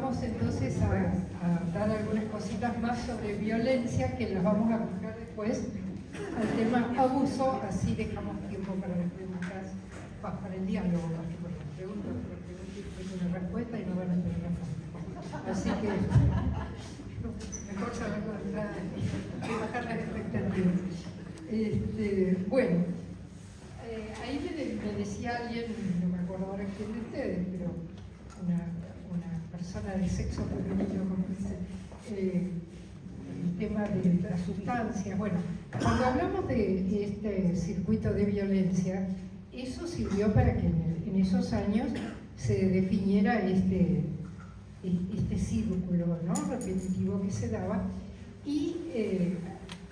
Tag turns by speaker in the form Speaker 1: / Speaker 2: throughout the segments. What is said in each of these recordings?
Speaker 1: vamos entonces a dar algunas cositas más sobre violencia que las vamos a buscar después al tema abuso, así dejamos tiempo para las preguntas, para el diálogo, porque las preguntas tienen una respuesta y no van a tener respuesta. Así que mejor saberlo de entrada y bajar las expectativas. Bueno, ahí me decía alguien, no me acuerdo ahora quién de ustedes, pero una persona de sexo femenino, como dice, el tema de las sustancias. Bueno, cuando hablamos de este circuito de violencia, eso sirvió para que en esos años se definiera este círculo, ¿no?, repetitivo que se daba. Y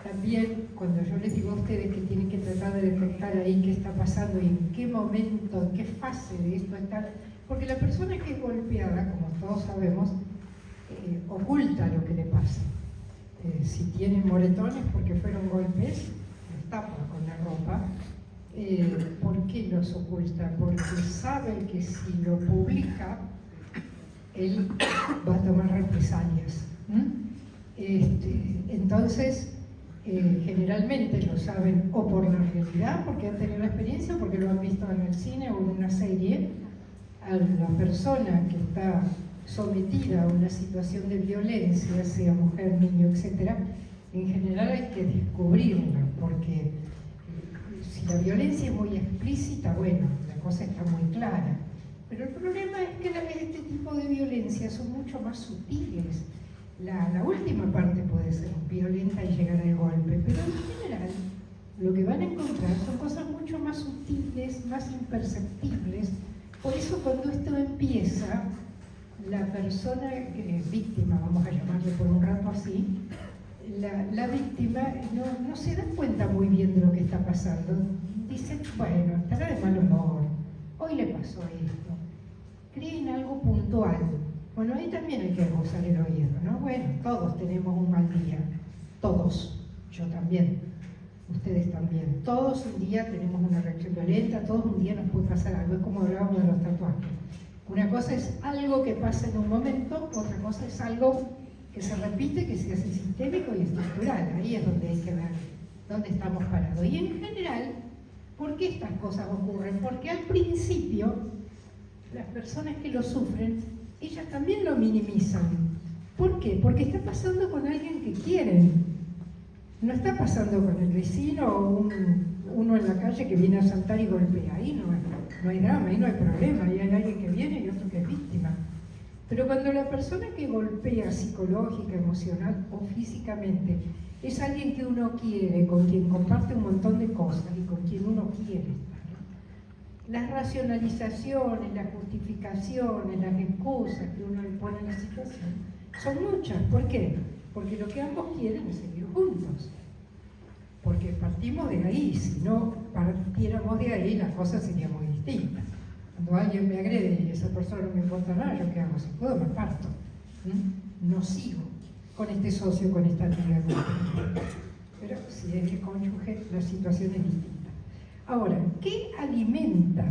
Speaker 1: también cuando yo les digo a ustedes que tienen que tratar de detectar ahí qué está pasando y en qué momento, en qué fase de esto está, porque la persona que es golpeada, como todos sabemos, oculta lo que le pasa. Si tiene moretones porque fueron golpes, los tapa con la ropa. ¿Por qué los oculta? Porque sabe que si lo publica, él va a tomar represalias. Entonces, generalmente lo saben o por la realidad, porque han tenido la experiencia, porque lo han visto en el cine o en una serie. A la persona que está sometida a una situación de violencia, sea mujer, niño, etc., en general hay que descubrirla, porque si la violencia es muy explícita, bueno, la cosa está muy clara. Pero el problema es que este tipo de violencias son mucho más sutiles. La última parte puede ser violenta y llegar al golpe, pero en general lo que van a encontrar son cosas mucho más sutiles, más imperceptibles. Por eso cuando esto empieza, la persona víctima, vamos a llamarle por un rato así, la víctima no se da cuenta muy bien de lo que está pasando. Dice, bueno, estará de mal humor, hoy le pasó esto. Creen algo puntual. Bueno, ahí también hay que gozar el oído, ¿no? Bueno, todos tenemos un mal día, todos, yo también, ustedes también. Todos un día tenemos una reacción violenta, todos un día nos puede pasar algo, es como hablábamos de los tatuajes. Una cosa es algo que pasa en un momento, otra cosa es algo que se repite, que se hace sistémico y estructural. Ahí es donde hay que ver dónde estamos parados. Y en general, ¿por qué estas cosas ocurren? Porque al principio, las personas que lo sufren, ellas también lo minimizan. ¿Por qué? Porque está pasando con alguien que quieren. No está pasando con el vecino o uno en la calle que viene a asaltar y golpea. Ahí no hay drama, ahí no hay problema. Ahí hay alguien que viene y otro que es víctima. Pero cuando la persona que golpea psicológica, emocional o físicamente es alguien que uno quiere, con quien comparte un montón de cosas y con quien uno quiere estar, las racionalizaciones, las justificaciones, las excusas que uno le pone a la situación son muchas. ¿Por qué? Porque lo que ambos quieren es seguir juntos. Porque partimos de ahí. Si no partiéramos de ahí, las cosas serían muy distintas. Cuando alguien me agrede y esa persona no me importa nada, ¿yo qué hago? Si puedo, me parto. No sigo con este socio, con esta amiga. Pero si es de cónyuge, la situación es distinta. Ahora, ¿qué alimenta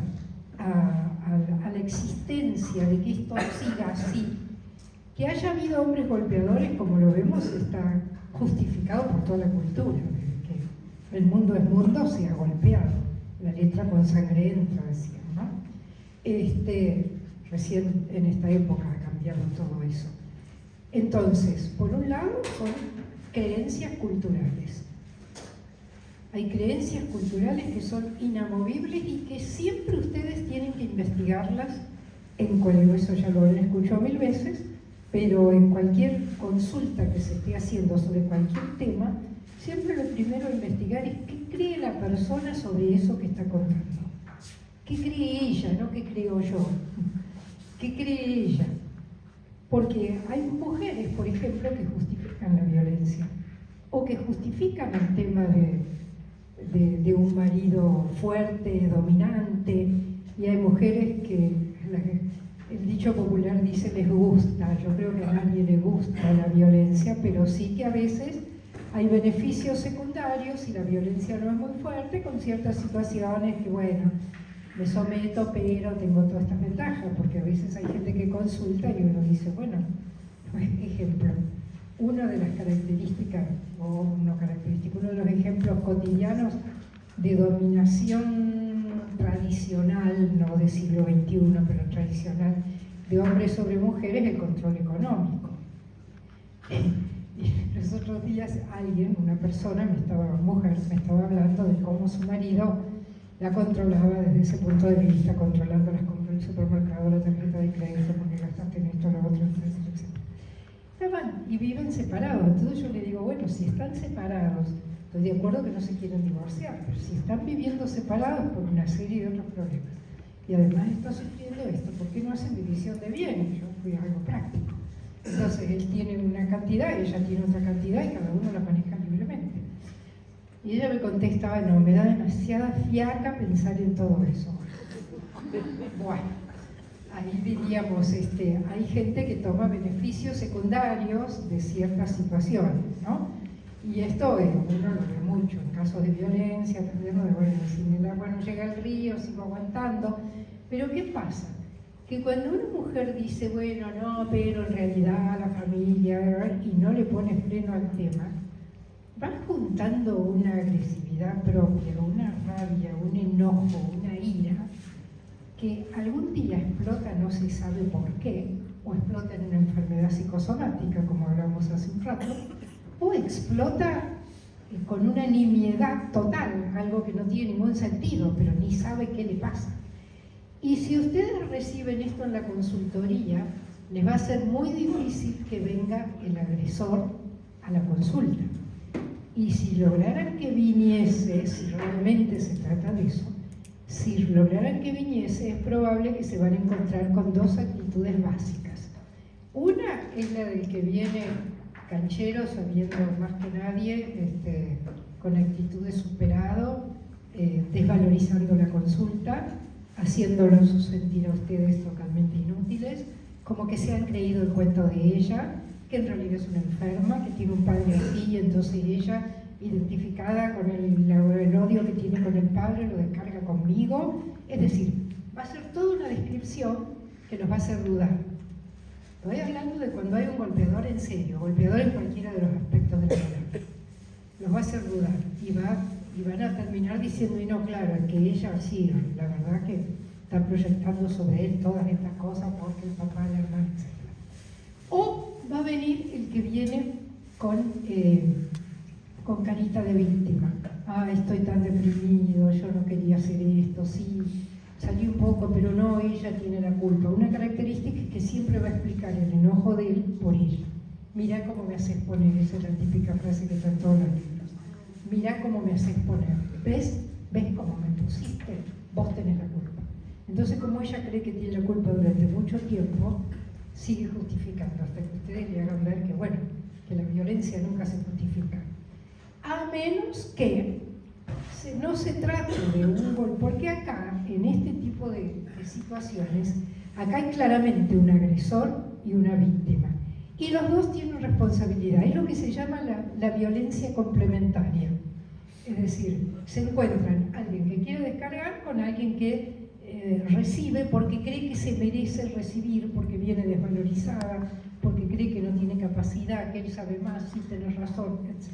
Speaker 1: a la existencia de que esto siga así? Que haya habido hombres golpeadores, como lo vemos, está justificado por toda la cultura. Que el mundo es mundo, se ha golpeado. La letra con sangre entra, decía, ¿no? Recién en esta época ha cambiado todo eso. Entonces, por un lado, son creencias culturales. Hay creencias culturales que son inamovibles y que siempre ustedes tienen que investigarlas en cualquier, eso ya lo han escuchado 1000 veces, pero en cualquier consulta que se esté haciendo sobre cualquier tema, siempre lo primero a investigar es qué cree la persona sobre eso que está contando. ¿Qué cree ella, no qué creo yo? ¿Qué cree ella? Porque hay mujeres, por ejemplo, que justifican la violencia o que justifican el tema de un marido fuerte, dominante, y hay mujeres que el dicho popular dice les gusta. Yo creo que a nadie le gusta la violencia, pero sí que a veces hay beneficios secundarios y la violencia no es muy fuerte con ciertas situaciones que, bueno, me someto, pero tengo todas estas ventajas, porque a veces hay gente que consulta y uno dice, bueno, ejemplo, una de las características, o no características, uno de los ejemplos cotidianos de dominación tradicional, no del siglo XXI, pero tradicional, de hombres sobre mujeres, el control económico. Y los otros días alguien, una persona, mujer, me estaba hablando de cómo su marido la controlaba desde ese punto de vista, controlando las compras del supermercado, la tarjeta de crédito, porque gastaste en esto, lo otro, etcétera, etcétera. Estaban y viven separados. Entonces yo le digo, bueno, si están separados, estoy de acuerdo que no se quieren divorciar, pero si están viviendo separados por una serie de otros problemas, y además está sufriendo esto, ¿por qué no hacen división de bienes? Yo fui a algo práctico. Entonces él tiene una cantidad, ella tiene otra cantidad y cada uno la maneja libremente. Y ella me contestaba, no, me da demasiada fiaca pensar en todo eso. Bueno, ahí diríamos, hay gente que toma beneficios secundarios de ciertas situaciones, ¿no? Y esto uno lo ve mucho en casos de violencia, también, bueno, si el agua no llega al río, sigo aguantando. Pero ¿qué pasa? Que cuando una mujer dice, bueno, no, pero en realidad la familia, y no le pone freno al tema, van juntando una agresividad propia, una rabia, un enojo, una ira, que algún día explota, no se sabe por qué, o explota en una enfermedad psicosomática, como hablamos hace un rato, o explota con una nimiedad total, algo que no tiene ningún sentido, pero ni sabe qué le pasa. Y si ustedes reciben esto en la consultoría, les va a ser muy difícil que venga el agresor a la consulta. Y si lograran que viniese, si realmente se trata de eso, si lograran que viniese, es probable que se van a encontrar con dos actitudes básicas. Una es la del que viene canchero, sabiendo más que nadie, con actitud de superado, desvalorizando la consulta, haciéndolos sentir a ustedes totalmente inútiles, como que se han creído el cuento de ella, que en realidad es una enferma, que tiene un padre así, y entonces ella, identificada con el odio que tiene con el padre, lo descarga conmigo. Es decir, va a ser toda una descripción que nos va a hacer dudar. Estoy hablando de cuando hay un golpeador en serio, golpeador en cualquiera de los aspectos de la vida. Los va a hacer dudar y van a terminar diciendo, y no, claro, que ella sí, la verdad que está proyectando sobre él todas estas cosas porque el papá, la hermana, etc. O va a venir el que viene con carita de víctima. Ah, estoy tan deprimido, yo no quería hacer esto, sí, salí un poco, pero no, ella tiene la culpa. Una característica es que siempre va a explicar el enojo de él por ella. Mirá cómo me haces poner, esa es la típica frase que está en todos los libros. Mirá cómo me haces poner, ¿ves cómo me pusiste? Vos tenés la culpa. Entonces, como ella cree que tiene la culpa durante mucho tiempo, sigue justificando hasta que ustedes le hagan ver que, bueno, que la violencia nunca se justifica. A menos que no se trate de un golpe, porque acá, en este tipo de situaciones, acá hay claramente un agresor y una víctima. Y los dos tienen responsabilidad. Es lo que se llama la violencia complementaria. Es decir, se encuentran alguien que quiere descargar con alguien que recibe porque cree que se merece recibir, porque viene desvalorizada, porque cree que no tiene capacidad, que él sabe más, sí tenés razón, etc.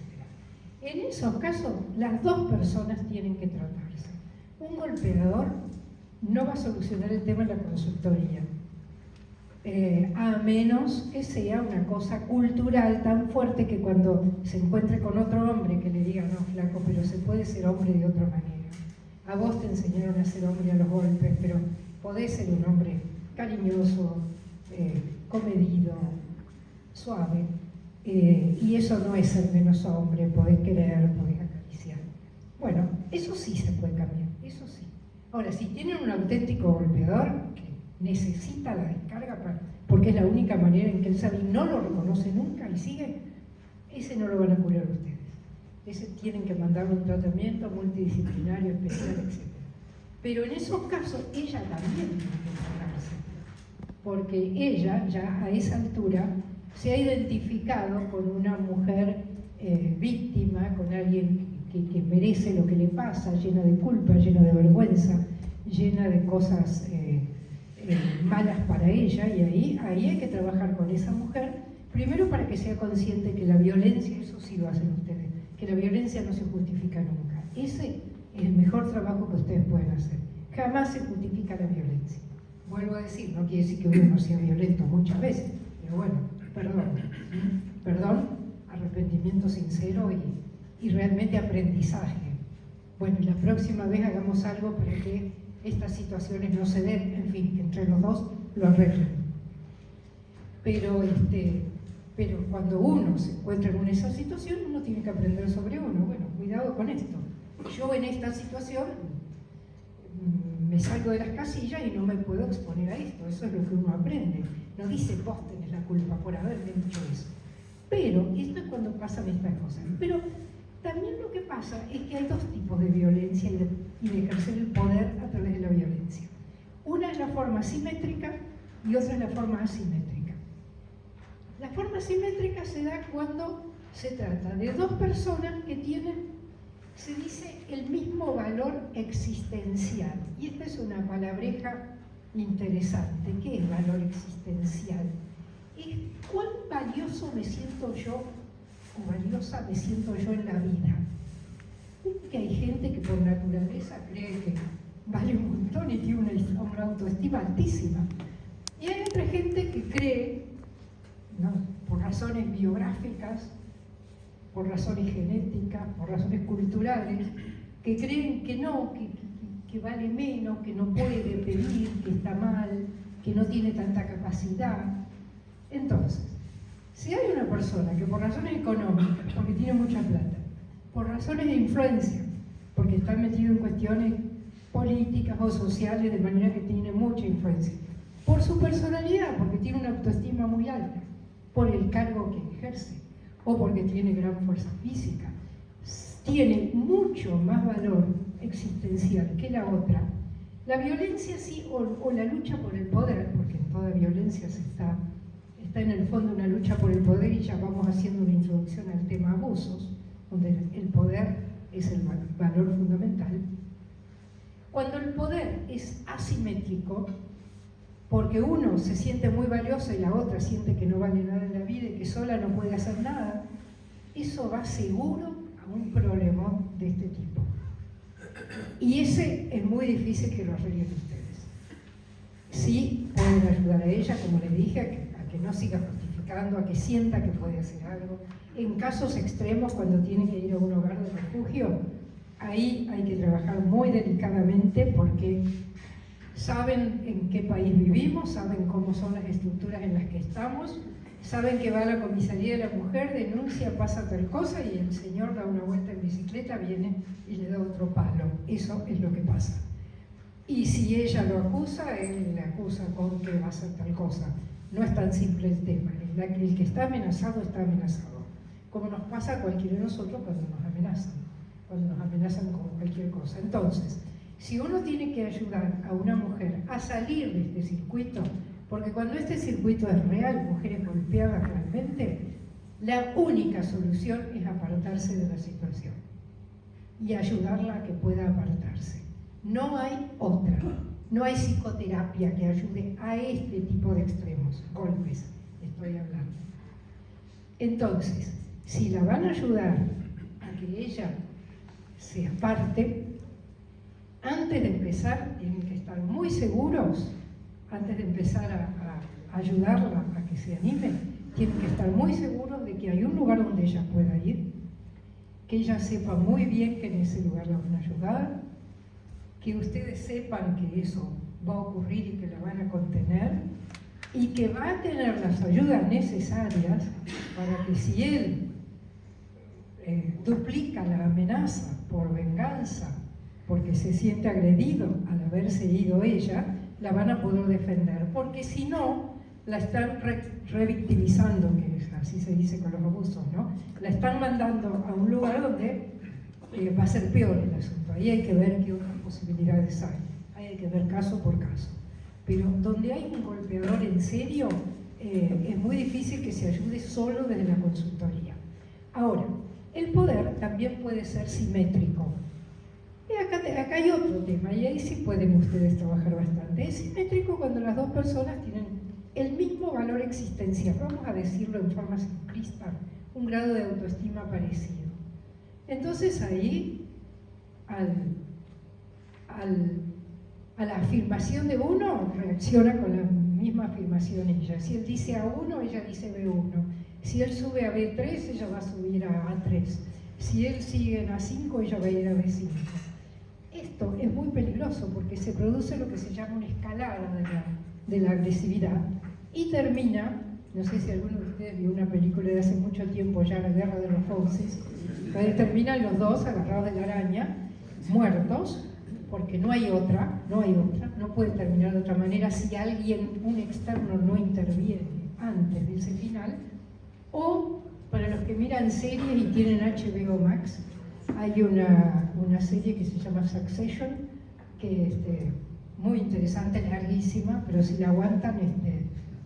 Speaker 1: En esos casos, las dos personas tienen que tratarse. Un golpeador no va a solucionar el tema en la consultoría, a menos que sea una cosa cultural tan fuerte que cuando se encuentre con otro hombre que le diga, no, flaco, pero se puede ser hombre de otra manera. A vos te enseñaron a ser hombre a los golpes, pero podés ser un hombre cariñoso, comedido, suave. Y eso no es ser menos hombre, podés querer, podés acariciar. Bueno, eso sí se puede cambiar, eso sí. Ahora, si tienen un auténtico golpeador que necesita la descarga porque es la única manera en que él sabe y no lo reconoce nunca y sigue, ese no lo van a curar ustedes. Ese tienen que mandar un tratamiento multidisciplinario, especial, etc. Pero en esos casos, ella también tiene que tratarse, porque ella ya a esa altura se ha identificado con una mujer víctima, con alguien que merece lo que le pasa, llena de culpa, llena de vergüenza, llena de cosas malas para ella, y ahí hay que trabajar con esa mujer, primero para que sea consciente que la violencia, eso sí lo hacen ustedes, que la violencia no se justifica nunca. Ese es el mejor trabajo que ustedes pueden hacer. Jamás se justifica la violencia. Vuelvo a decir, no quiere decir que uno no sea violento muchas veces, pero bueno, perdón, arrepentimiento sincero y realmente aprendizaje. Bueno, y la próxima vez hagamos algo para que estas situaciones no se den, en fin, que entre los dos lo arreglen. Pero cuando uno se encuentra en esa situación, uno tiene que aprender sobre uno. Bueno, cuidado con esto. Yo en esta situación me salgo de las casillas y no me puedo exponer a esto. Eso es lo que uno aprende. No dice vos tenés la culpa por haberme dicho eso. Pero esto es cuando pasan estas cosas. Pero también lo que pasa es que hay dos tipos de violencia y de ejercer el poder a través de la violencia. Una es la forma simétrica y otra es la forma asimétrica. La forma simétrica se da cuando se trata de dos personas que tienen, se dice, el mismo valor existencial. Y esta es una palabreja interesante. ¿Qué es valor existencial? Es cuán valioso me siento yo, o valiosa me siento yo en la vida. Que hay gente que por naturaleza cree que vale un montón y tiene una autoestima altísima. Y hay otra gente que cree, ¿no?, por razones biográficas, por razones genéticas, por razones culturales, que creen que no, que vale menos, que no puede pedir, que está mal, que no tiene tanta capacidad. Entonces, si hay una persona que por razones económicas, porque tiene mucha plata, por razones de influencia, porque está metido en cuestiones políticas o sociales de manera que tiene mucha influencia, por su personalidad, porque tiene una autoestima muy alta, por el cargo que ejerce, o porque tiene gran fuerza física, tiene mucho más valor existencial que la otra, la violencia sí, o la lucha por el poder, porque en toda violencia se está en el fondo una lucha por el poder, y ya vamos haciendo una introducción al tema abusos, donde el poder es el valor fundamental. Cuando el poder es asimétrico, porque uno se siente muy valioso y la otra siente que no vale nada en la vida y que sola no puede hacer nada, eso va seguro a un problema de este tipo. Y ese es muy difícil que lo arreglen ustedes. Sí pueden ayudar a ella, como les dije, a que no siga justificando, a que sienta que puede hacer algo. En casos extremos, cuando tiene que ir a un hogar de refugio, ahí hay que trabajar muy delicadamente, porque saben en qué país vivimos, saben cómo son las estructuras en las que estamos, saben que va a la comisaría de la mujer, denuncia, pasa tal cosa, y el señor da una vuelta en bicicleta, viene y le da otro palo. Eso es lo que pasa. Y si ella lo acusa, él le acusa con que va a hacer tal cosa. No es tan simple el tema. El que está amenazado, como nos pasa a cualquiera de nosotros cuando nos amenazan con cualquier cosa. Entonces, si uno tiene que ayudar a una mujer a salir de este circuito, porque cuando este circuito es real, mujeres golpeadas realmente, la única solución es apartarse de la situación y ayudarla a que pueda apartarse. No hay otra, no hay psicoterapia que ayude a este tipo de extremos, golpes, estoy hablando. Entonces, si la van a ayudar a que ella se aparte, antes de empezar tienen que estar muy seguros, antes de empezar a ayudarla a que se anime, tienen que estar muy seguros de que hay un lugar donde ella pueda ir, que ella sepa muy bien que en ese lugar la van a ayudar, que ustedes sepan que eso va a ocurrir y que la van a contener, y que va a tener las ayudas necesarias para que si él duplica la amenaza por venganza, porque se siente agredido al haberse ido ella, la van a poder defender, porque si no, la están revictimizando, que así se dice con los abusos, ¿no? La están mandando a un lugar donde va a ser peor el asunto. Ahí hay que ver qué otras posibilidades hay. Ahí hay que ver caso por caso. Pero donde hay un golpeador en serio, es muy difícil que se ayude solo desde la consultoría. Ahora, el poder también puede ser simétrico. Y acá hay otro tema, y ahí sí pueden ustedes trabajar bastante. Es simétrico cuando las dos personas tienen el mismo valor existencial, vamos a decirlo en forma simplista, un grado de autoestima parecido. Entonces ahí, a la afirmación de uno, reacciona con la misma afirmación ella. Si él dice A1, ella dice B1. Si él sube a B3, ella va a subir a A3. Si él sigue en A5, ella va a ir a B5. Esto es muy peligroso porque se produce lo que se llama una escalada de la agresividad y termina, no sé si alguno de ustedes vio una película de hace mucho tiempo ya, La Guerra de los Roses, donde terminan los dos agarrados de la araña, muertos, porque no hay otra, no puede terminar de otra manera si alguien, un externo, no interviene antes de ese final. O, para los que miran series y tienen HBO Max, hay una serie que se llama Succession, que es muy interesante, larguísima, pero si la aguantan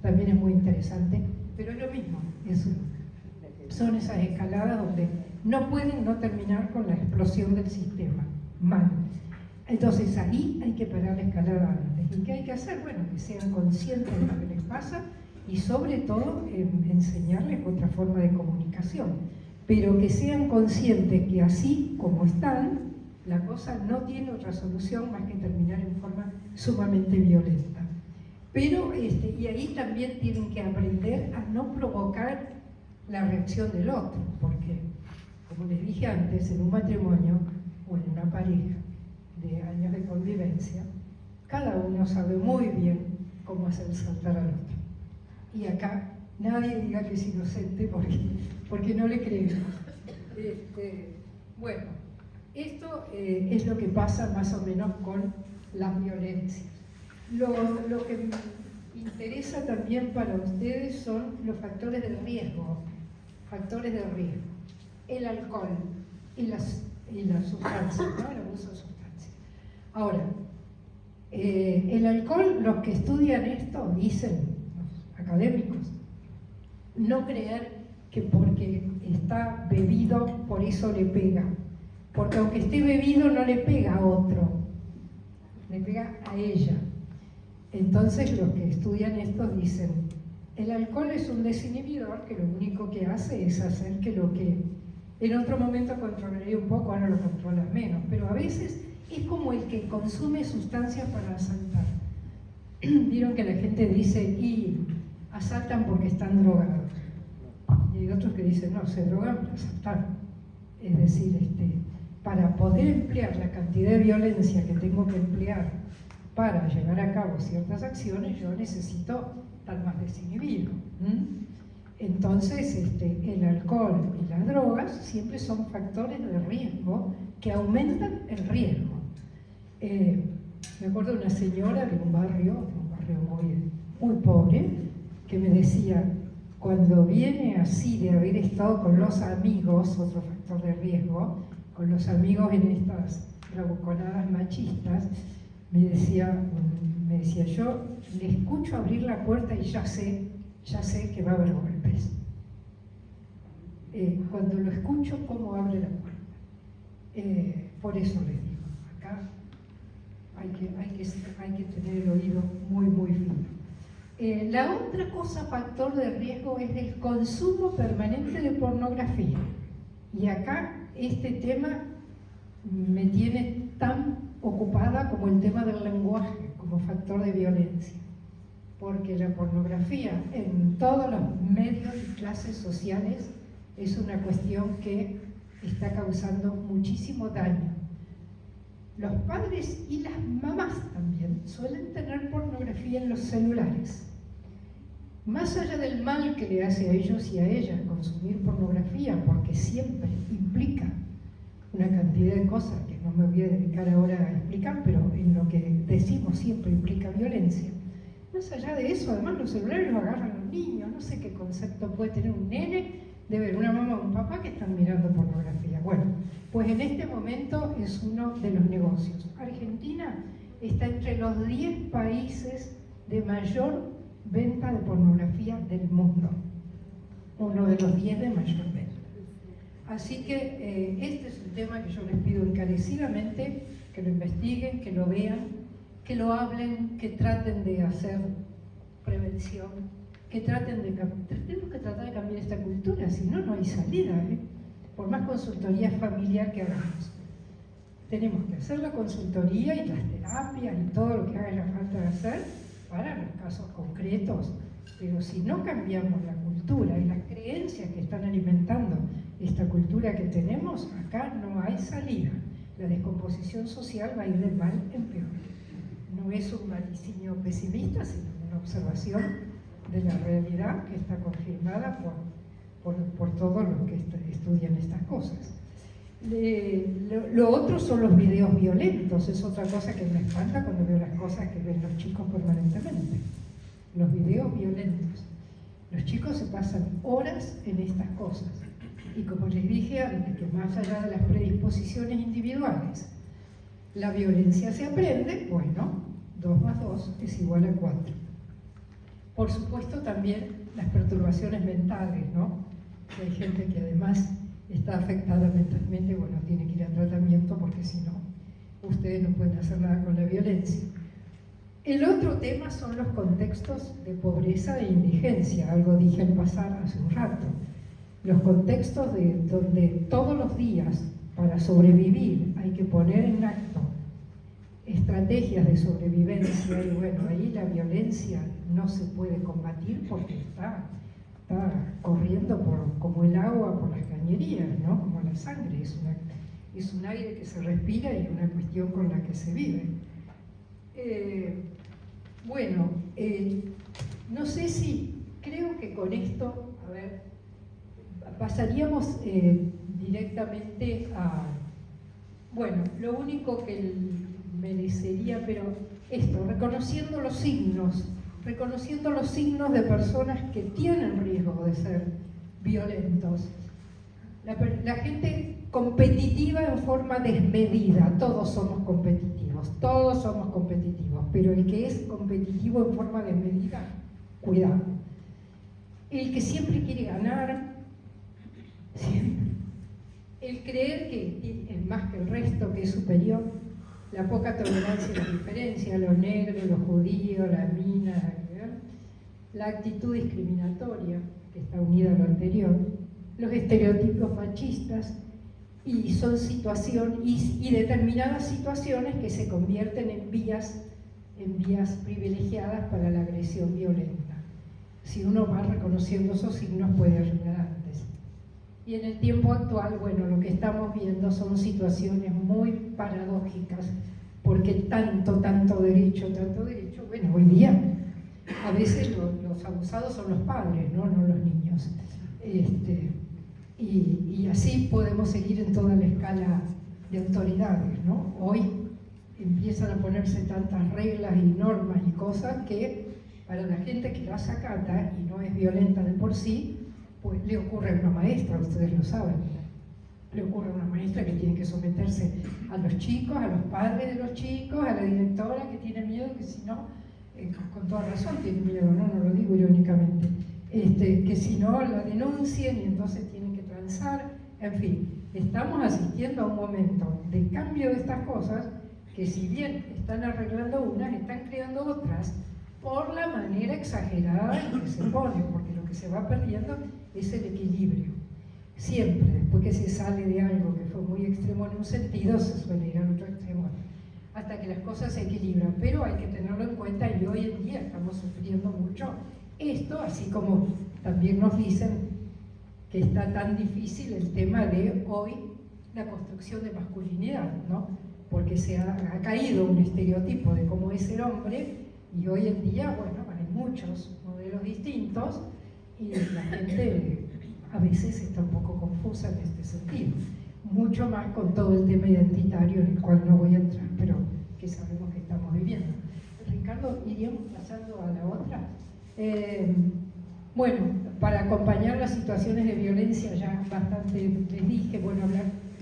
Speaker 1: también es muy interesante, pero es lo mismo, son esas escaladas donde no pueden no terminar con la explosión del sistema, mal. Entonces ahí hay que parar la escalada antes. ¿Y qué hay que hacer? Bueno, que sean conscientes de lo que les pasa y sobre todo enseñarles otra forma de comunicación, pero que sean conscientes que así como están, la cosa no tiene otra solución más que terminar en forma sumamente violenta. Pero, y ahí también tienen que aprender a no provocar la reacción del otro, porque, como les dije antes, en un matrimonio o en una pareja de años de convivencia, cada uno sabe muy bien cómo hacer saltar al otro. Y acá nadie diga que es inocente porque no le creemos. Bueno, esto es lo que pasa más o menos con las violencias. Lo que me interesa también para ustedes son los factores de riesgo. Factores de riesgo. El alcohol y las sustancias, ¿no? El abuso de sustancias. Ahora, el alcohol, los que estudian esto dicen, los académicos, no creer que porque está bebido por eso le pega, porque aunque esté bebido no le pega a otro, le pega a ella. Entonces los que estudian esto dicen, el alcohol es un desinhibidor que lo único que hace es hacer que lo que en otro momento controlaría un poco, ahora lo controlas menos, pero a veces es como el que consume sustancias para asaltar. Vieron que la gente dice, y asaltan porque están drogados. Y hay otros que dicen, no, se drogan para asaltar. Es decir, para poder emplear la cantidad de violencia que tengo que emplear para llevar a cabo ciertas acciones, yo necesito estar más desinhibido. Entonces, el alcohol y las drogas siempre son factores de riesgo que aumentan el riesgo. Me acuerdo de una señora de un barrio muy pobre, que me decía, cuando viene así de haber estado con los amigos, otro factor de riesgo, con los amigos en estas bravuconadas machistas, me decía, yo le escucho abrir la puerta y ya sé que va a haber golpes. Cuando lo escucho, ¿cómo abre la puerta? Por eso les digo, acá hay que tener el oído muy, muy fino. La otra cosa, factor de riesgo, es el consumo permanente de pornografía. Y acá este tema me tiene tan ocupada como el tema del lenguaje, como factor de violencia. Porque la pornografía en todos los medios y clases sociales es una cuestión que está causando muchísimo daño. Los padres y las mamás también suelen tener pornografía en los celulares. Más allá del mal que le hace a ellos y a ellas consumir pornografía, porque siempre implica una cantidad de cosas que no me voy a dedicar ahora a explicar, pero en lo que decimos siempre implica violencia. Más allá de eso, además los celulares lo agarran los niños, no sé qué concepto puede tener un nene de ver una mamá o un papá que están mirando pornografía. Bueno, pues en este momento es uno de los negocios. Argentina está entre los 10 países de mayor venta de pornografía del mundo. Uno de los 10 de mayor venta. Así que este es un tema que yo les pido encarecidamente que lo investiguen, que lo vean, que lo hablen, que traten de hacer prevención, que traten de tenemos que tratar de cambiar esta cultura, si no, no hay salida, por más consultoría familiar que hagamos. Tenemos que hacer la consultoría y las terapias y todo lo que haga falta de hacer para los casos concretos, pero si no cambiamos la cultura y las creencias que están alimentando esta cultura que tenemos, acá no hay salida. La descomposición social va a ir de mal en peor. No es un vaticinio pesimista, sino una observación de la realidad que está confirmada por todos los que estudian estas cosas. Lo otro son los videos violentos, es otra cosa que me espanta cuando veo las cosas que ven los chicos permanentemente. Los videos violentos. Los chicos se pasan horas en estas cosas. Y como les dije antes, que más allá de las predisposiciones individuales, la violencia se aprende, bueno, 2 más 2 es igual a 4. Por supuesto también las perturbaciones mentales, ¿no? Hay gente que además está afectada mentalmente, bueno, tiene que ir a tratamiento porque si no, ustedes no pueden hacer nada con la violencia. El otro tema son los contextos de pobreza e indigencia, algo dije al pasar hace un rato. Los contextos donde todos los días, para sobrevivir, hay que poner en acto estrategias de sobrevivencia, y bueno, ahí la violencia no se puede combatir porque está corriendo como el agua por las cañerías, ¿no? Como la sangre, es un aire que se respira y una cuestión con la que se vive. No sé si, creo que con esto, a ver, pasaríamos directamente a, bueno, lo único que merecería, pero esto, reconociendo los signos de personas que tienen riesgo de ser violentos. La gente competitiva en forma desmedida, todos somos competitivos, pero el que es competitivo en forma desmedida, cuidado. El que siempre quiere ganar, siempre. El creer que es más que el resto, que es superior, la poca tolerancia a la diferencia, los negros, los judíos, la mina, la actitud discriminatoria, que está unida a lo anterior, los estereotipos machistas, y son y determinadas situaciones que se convierten en vías privilegiadas para la agresión violenta. Si uno va reconociendo esos signos, puede ayudar antes. Y en el tiempo actual, bueno, lo que estamos viendo son situaciones muy paradójicas, porque tanto derecho, bueno, hoy día a veces los abusados son los padres, no los niños. Y así podemos seguir en toda la escala de autoridades, ¿no? Hoy empiezan a ponerse tantas reglas y normas y cosas que para la gente que las acata y no es violenta de por sí, pues le ocurre a una maestra, ustedes lo saben, le ocurre a una maestra que tiene que someterse a los chicos, a los padres de los chicos, a la directora que tiene miedo, que si no, con toda razón tiene miedo, no lo digo irónicamente, que si no la denuncien y entonces tienen que transar, en fin, estamos asistiendo a un momento de cambio de estas cosas que si bien están arreglando unas, están creando otras por la manera exagerada en que se pone, porque lo que se va perdiendo es el equilibrio. Siempre, después que se sale de algo que fue muy extremo en un sentido, se suele ir al otro extremo, hasta que las cosas se equilibran, pero hay que tenerlo en cuenta y hoy en día estamos sufriendo mucho esto, así como también nos dicen que está tan difícil el tema de hoy la construcción de masculinidad, ¿no? Porque se ha caído un estereotipo de cómo es el hombre y hoy en día, bueno, hay muchos modelos distintos y la gente a veces está un poco confusa en este sentido. Mucho más con todo el tema identitario en el cual no voy a entrar, pero que sabemos que estamos viviendo. Ricardo, iríamos pasando a la otra. Bueno, para acompañar las situaciones de violencia ya bastante les dije, bueno,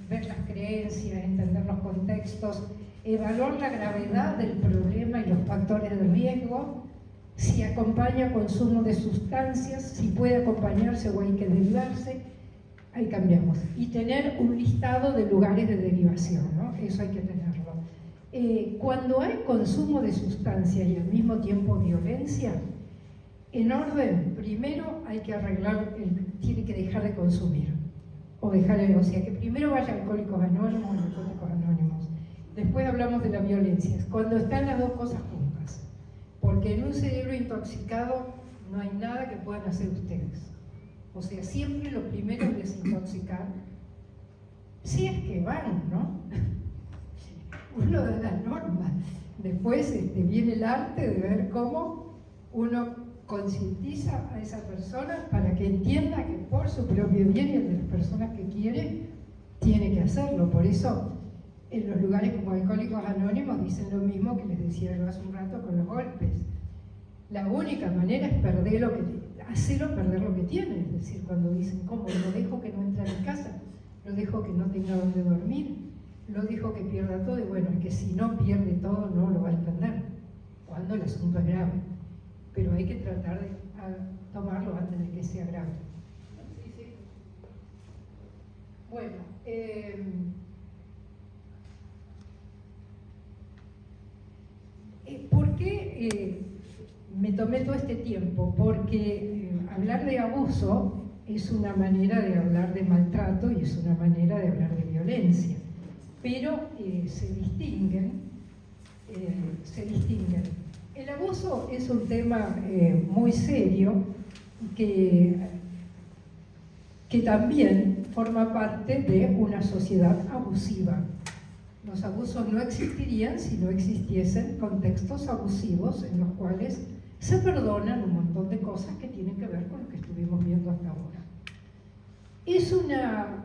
Speaker 1: ver las creencias, entender los contextos, evaluar la gravedad del problema y los factores de riesgo, si acompaña consumo de sustancias, si puede acompañarse o hay que derivarse, ahí cambiamos. Y tener un listado de lugares de derivación, ¿no? Eso hay que tenerlo. Cuando hay consumo de sustancias y al mismo tiempo violencia, en orden, primero hay que arreglar, tiene que dejar de consumir. O sea, que primero vaya Alcohólicos Anónimos o Narcóticos Anónimos. Después hablamos de la violencia, cuando están las dos cosas juntas. Porque en un cerebro intoxicado no hay nada que puedan hacer ustedes. O sea, siempre lo primero es desintoxicar. Si es que van, ¿no? Uno da las normas. Después viene el arte de ver cómo uno concientiza a esa persona para que entienda que por su propio bien y el de las personas que quiere, tiene que hacerlo. Por eso, en los lugares como Alcohólicos Anónimos dicen lo mismo que les decía yo hace un rato con los golpes. La única manera es hacerlo perder lo que tiene. Es decir, cuando dicen, ¿cómo? Lo dejo que no entre a mi casa, lo dejo que no tenga donde dormir, lo dejo que pierda todo. Y bueno, es que si no pierde todo, no lo va a entender, cuando el asunto es grave. Pero hay que tratar de tomarlo antes de que sea grave. Sí, sí. Bueno, ¿por qué me tomé todo este tiempo? Porque hablar de abuso es una manera de hablar de maltrato y es una manera de hablar de violencia. Pero se distinguen. El abuso es un tema muy serio que también forma parte de una sociedad abusiva. Los abusos no existirían si no existiesen contextos abusivos en los cuales se perdonan un montón de cosas que tienen que ver con lo que estuvimos viendo hasta ahora.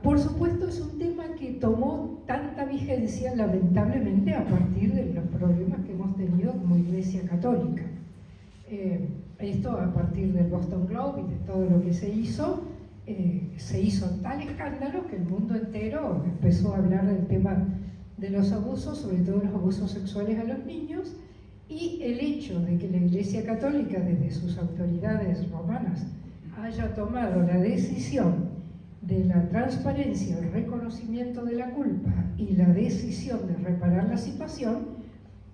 Speaker 1: Por supuesto, es un tema que tomó tanta vigencia, lamentablemente, a partir de los problemas que hemos tenido como Iglesia Católica. Esto a partir del Boston Globe y de todo lo que se hizo tal escándalo que el mundo entero empezó a hablar del tema de los abusos, sobre todo los abusos sexuales a los niños, y el hecho de que la Iglesia Católica, desde sus autoridades romanas, haya tomado la decisión de la transparencia, el reconocimiento de la culpa y la decisión de reparar la situación,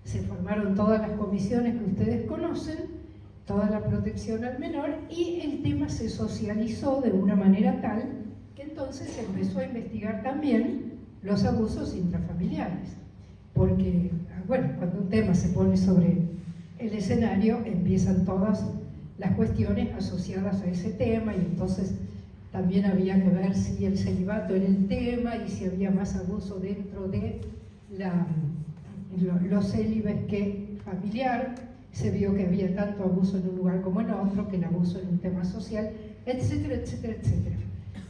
Speaker 1: se formaron todas las comisiones que ustedes conocen, toda la protección al menor, y el tema se socializó de una manera tal que entonces se empezó a investigar también los abusos intrafamiliares. Porque, bueno, cuando un tema se pone sobre el escenario, empiezan todas las cuestiones asociadas a ese tema, y entonces también había que ver si el celibato era el tema y si había más abuso dentro de los célibes que familiar. Se vio que había tanto abuso en un lugar como en otro, que el abuso en un tema social, etcétera, etcétera, etcétera.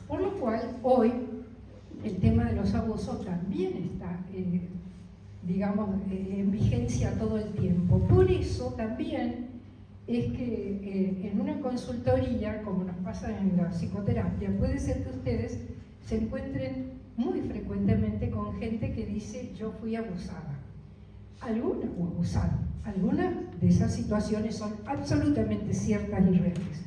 Speaker 1: Por lo cual, hoy, el tema de los abusos también está, en vigencia todo el tiempo. Por eso también es que en una consultoría, como nos pasa en la psicoterapia, puede ser que ustedes se encuentren muy frecuentemente con gente que dice: yo fui abusada, o abusado. Algunas de esas situaciones son absolutamente ciertas y reales,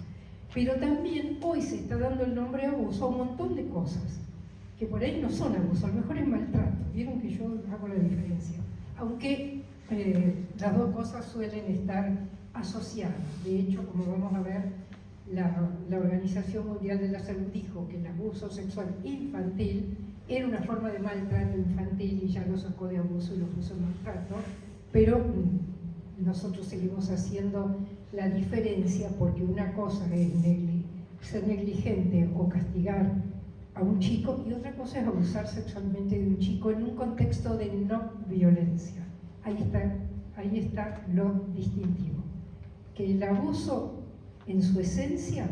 Speaker 1: pero también hoy se está dando el nombre abuso a un montón de cosas que por ahí no son abuso, a lo mejor es maltrato. Vieron que yo hago la diferencia, aunque las dos cosas suelen estar asociadas. De hecho, como vamos a ver, la Organización Mundial de la Salud dijo que el abuso sexual infantil era una forma de maltrato infantil y ya lo sacó de abuso y lo puso en maltrato, pero nosotros seguimos haciendo la diferencia, porque una cosa es ser negligente o castigar a un chico y otra cosa es abusar sexualmente de un chico en un contexto de no violencia. Ahí está lo distintivo, que el abuso en su esencia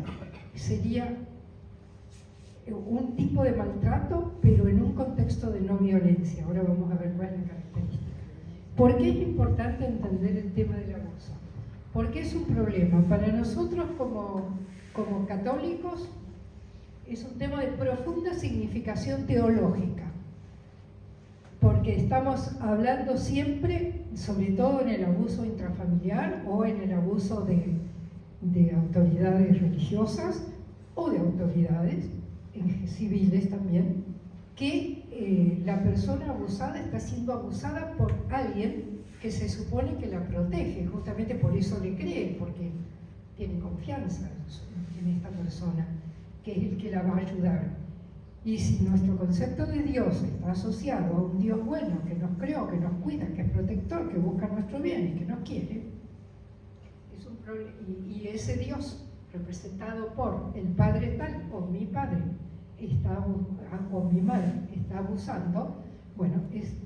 Speaker 1: sería un tipo de maltrato, pero en un contexto de no violencia. Ahora vamos a ver cuál es la característica. ¿Por qué es importante entender el tema del abuso? Porque es un problema para nosotros como católicos. Es un tema de profunda significación teológica, porque estamos hablando siempre, sobre todo en el abuso intrafamiliar o en el abuso de autoridades religiosas o de autoridades civiles también, que la persona abusada está siendo abusada por alguien que se supone que la protege, justamente por eso le cree, porque tiene confianza en esta persona, que es el que la va a ayudar. Y si nuestro concepto de Dios está asociado a un Dios bueno, que nos creó, que nos cuida, que es protector, que busca nuestro bien y que nos quiere, es un problema. Y ese Dios representado por el padre tal o mi padre o mi madre está abusando, bueno,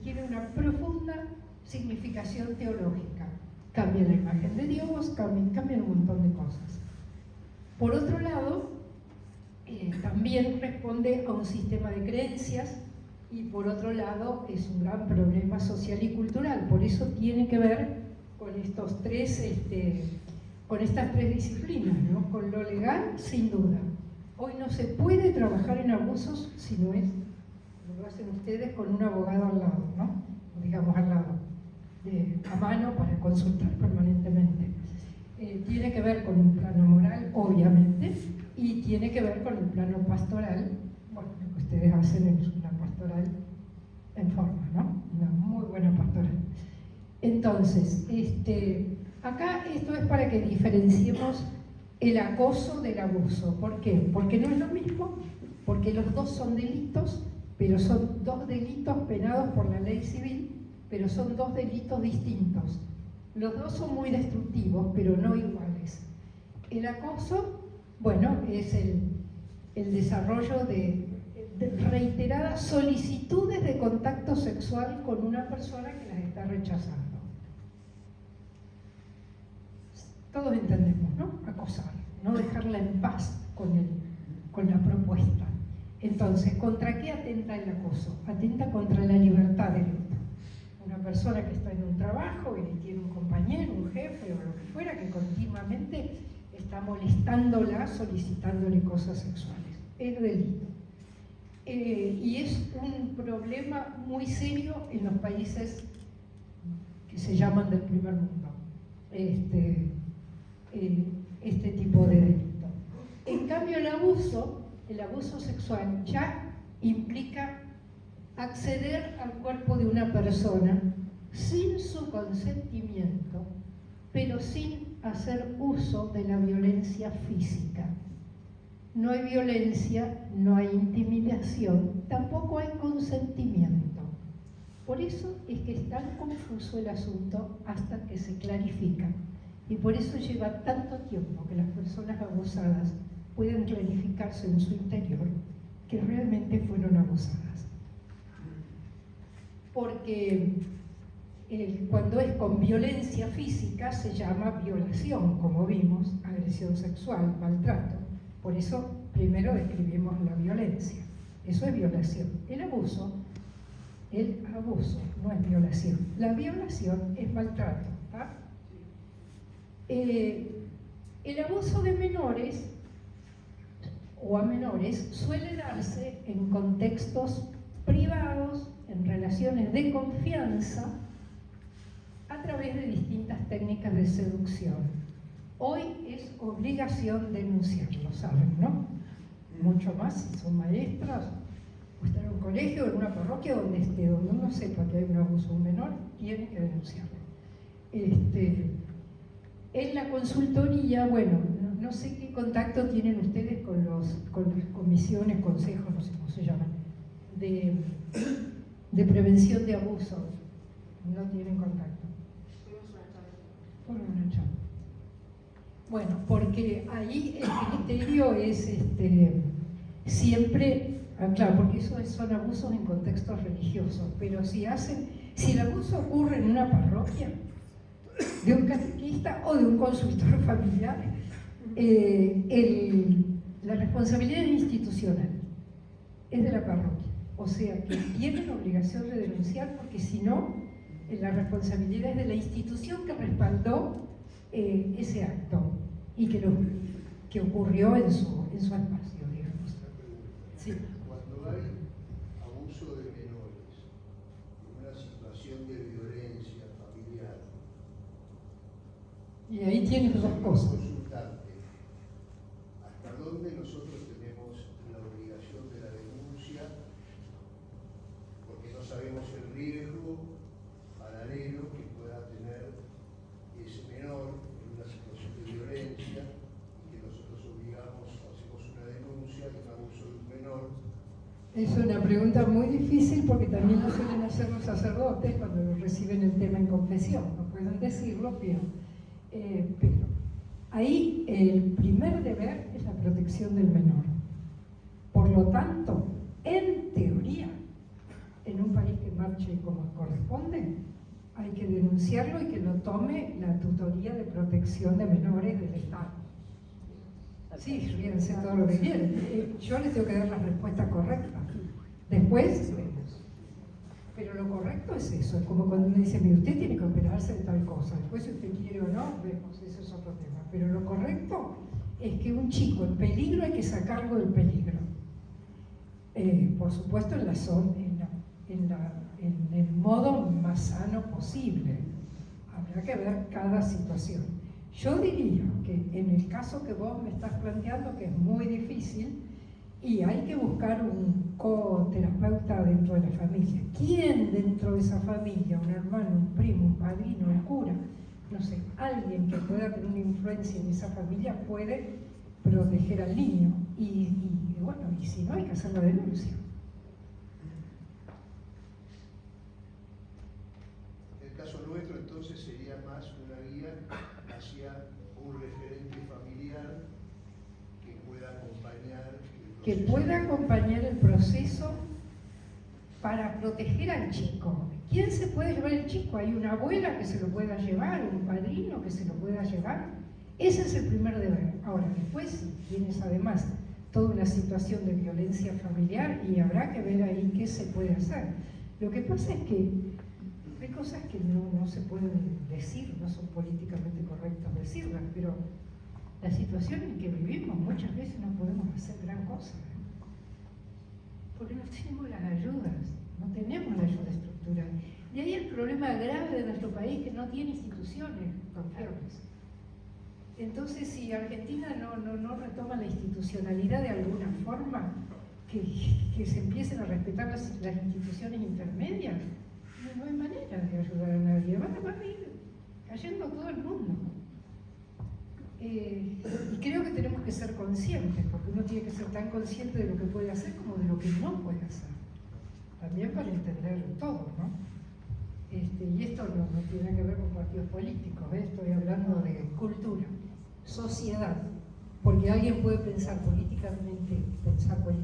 Speaker 1: tiene una profunda significación teológica. Cambia la imagen de Dios, cambia un montón de cosas. Por otro lado, también responde a un sistema de creencias y por otro lado es un gran problema social y cultural. Por eso tiene que ver con estas tres disciplinas, ¿no? Con lo legal, sin duda. Hoy no se puede trabajar en abusos si no es, lo hacen ustedes con un abogado al lado, ¿no? Digamos al lado, a mano para consultar permanentemente. Tiene que ver con un plano moral, obviamente, y tiene que ver con el plano pastoral. Bueno, lo que ustedes hacen es una pastoral en forma, ¿no? Una muy buena pastoral. Entonces, acá esto es para que diferenciemos el acoso del abuso. ¿Por qué? Porque no es lo mismo, porque los dos son delitos, pero son dos delitos penados por la ley civil, pero son dos delitos distintos. Los dos son muy destructivos, pero no iguales. El acoso, bueno, es el desarrollo de reiteradas solicitudes de contacto sexual con una persona que las está rechazando. Todos entendemos, ¿no? Acosar, no dejarla en paz con la propuesta. Entonces, ¿contra qué atenta el acoso? Atenta contra la libertad del otro. Una persona que está en un trabajo y tiene un compañero, un jefe o lo que fuera, que continuamente está molestándola, solicitándole cosas sexuales. Es delito. Y es un problema muy serio en los países que se llaman del primer mundo, este tipo de delito. En cambio, el abuso sexual ya implica acceder al cuerpo de una persona sin su consentimiento, pero sin hacer uso de la violencia física. No hay violencia, no hay intimidación, tampoco hay consentimiento. Por eso es que es tan confuso el asunto hasta que se clarifica. Y por eso lleva tanto tiempo que las personas abusadas puedan clarificarse en su interior que realmente fueron abusadas. Porque cuando es con violencia física se llama violación, como vimos, agresión sexual, maltrato. Por eso primero describimos la violencia. Eso es violación. El abuso no es violación. La violación es maltrato. ¿Tá? El abuso de menores o a menores suele darse en contextos privados, en relaciones de confianza, a través de distintas técnicas de seducción. Hoy es obligación denunciarlo, ¿saben, no? Mucho más si son maestras, o están en un colegio o en una parroquia donde uno sepa que hay un abuso de un menor, tiene que denunciarlo. En la consultoría, bueno, no sé qué contacto tienen ustedes con las comisiones, consejos, no sé cómo se llaman, de prevención de abuso. No tienen contacto. Por una charla. Bueno, porque ahí el criterio es siempre, claro, porque eso son abusos en contextos religiosos, pero si el abuso ocurre en una parroquia, de un catequista o de un consultor familiar, la responsabilidad es institucional, es de la parroquia. O sea que tienen obligación de denunciar, porque si no, la responsabilidad es de la institución que respaldó ese acto y que ocurrió en su espacio, digamos. Sí.
Speaker 2: Cuando hay abuso de menores, una situación de violencia familiar,
Speaker 1: y ahí tienes dos cosas.
Speaker 2: Consultante, ¿hasta dónde nosotros tenemos la obligación de la denuncia?
Speaker 1: Es una pregunta muy difícil porque también lo suelen hacer los sacerdotes cuando reciben el tema en confesión. No pueden decirlo, pero ahí el primer deber es la protección del menor. Por lo tanto, en teoría, en un país que marche como corresponde, hay que denunciarlo y que lo tome la tutoría de protección de menores del Estado. Sí, ríense todo lo que quieran. Yo les tengo que dar la respuesta correcta. Después vemos. Pero lo correcto es eso. Es como cuando uno dice, mire, usted tiene que operarse de tal cosa. Después, si usted quiere o no, vemos. Eso es otro tema. Pero lo correcto es que un chico en peligro hay que sacarlo del peligro. Por supuesto, en la zona, en el modo más sano posible. Habrá que ver cada situación. Yo diría que en el caso que vos me estás planteando, que es muy difícil, y hay que buscar un coterapeuta dentro de la familia. ¿Quién dentro de esa familia? Un hermano, un primo, un padrino, un cura, no sé, alguien que pueda tener una influencia en esa familia puede proteger al niño. Y bueno, y si no, hay que hacer la denuncia.
Speaker 2: El caso nuestro entonces sería más una guía hacia un referente familiar que pueda acompañar
Speaker 1: el proceso para proteger al chico. ¿Quién se puede llevar el chico? ¿Hay una abuela que se lo pueda llevar? ¿Un padrino que se lo pueda llevar? Ese es el primer deber. Ahora, después, si tienes además toda una situación de violencia familiar, y habrá que ver ahí qué se puede hacer. Lo que pasa es que hay cosas que no se pueden decir, no son políticamente correctas decirlas, pero la situación en que vivimos muchas veces no podemos hacer gran cosa, porque no tenemos las ayudas, no tenemos la ayuda estructural. Y ahí el problema grave de nuestro país, que no tiene instituciones confiables. Entonces, si Argentina no retoma la institucionalidad de alguna forma, que se empiecen a respetar las instituciones intermedias, no hay manera de ayudar a nadie. Va a ir cayendo todo el mundo. Y creo que tenemos que ser conscientes, porque uno tiene que ser tan consciente de lo que puede hacer como de lo que no puede hacer. También para entender todo, ¿no? Y esto no tiene que ver con partidos políticos, estoy hablando de cultura, sociedad. Porque alguien puede pensar políticamente,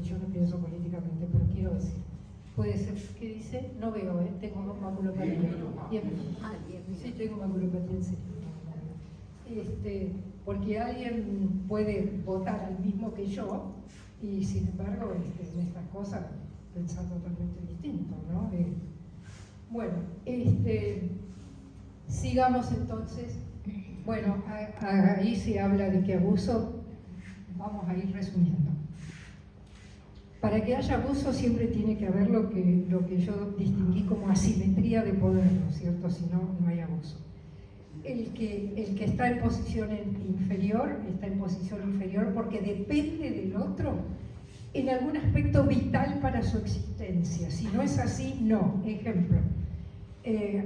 Speaker 1: yo no pienso políticamente, pero quiero decir, puede ser, ¿qué dice? No veo, tengo maculopatía. Sí, tengo maculopatía en serio. Porque alguien puede votar al mismo que yo y sin embargo en estas cosas pensar totalmente distinto, ¿no? Bueno, sigamos entonces. Bueno, ahí se habla de que abuso, vamos a ir resumiendo. Para que haya abuso siempre tiene que haber lo que yo distinguí como asimetría de poder, ¿no es cierto? Si no, no hay abuso. El que está en posición inferior, está en posición inferior porque depende del otro en algún aspecto vital para su existencia. Si no es así, no. Ejemplo,